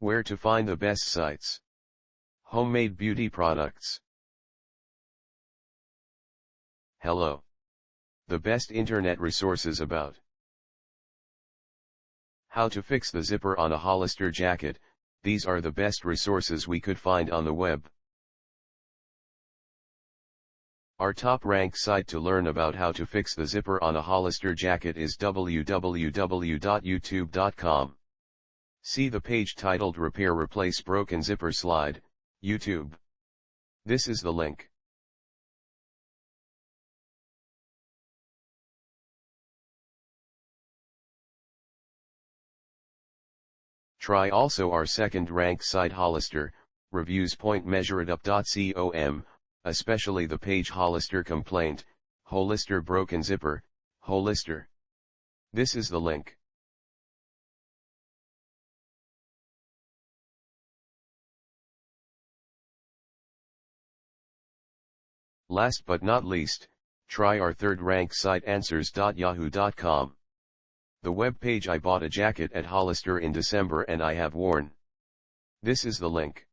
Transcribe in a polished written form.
Where to find the best sites. Homemade beauty products. Hello. The best internet resources about how to fix the zipper on a Hollister jacket. These are the best resources we could find on the web. Our top-ranked site to learn about how to fix the zipper on a Hollister jacket is www.youtube.com. See the page titled Repair Replace Broken Zipper Slide, YouTube. This is the link. Try also our second-ranked site Hollister, reviews.measureitup.com, especially the page Hollister Complaint, Hollister Broken Zipper, Hollister. This is the link. Last but not least, try our third-ranked site answers.yahoo.com. The web page I bought a jacket at Hollister in December and I have worn. This is the link.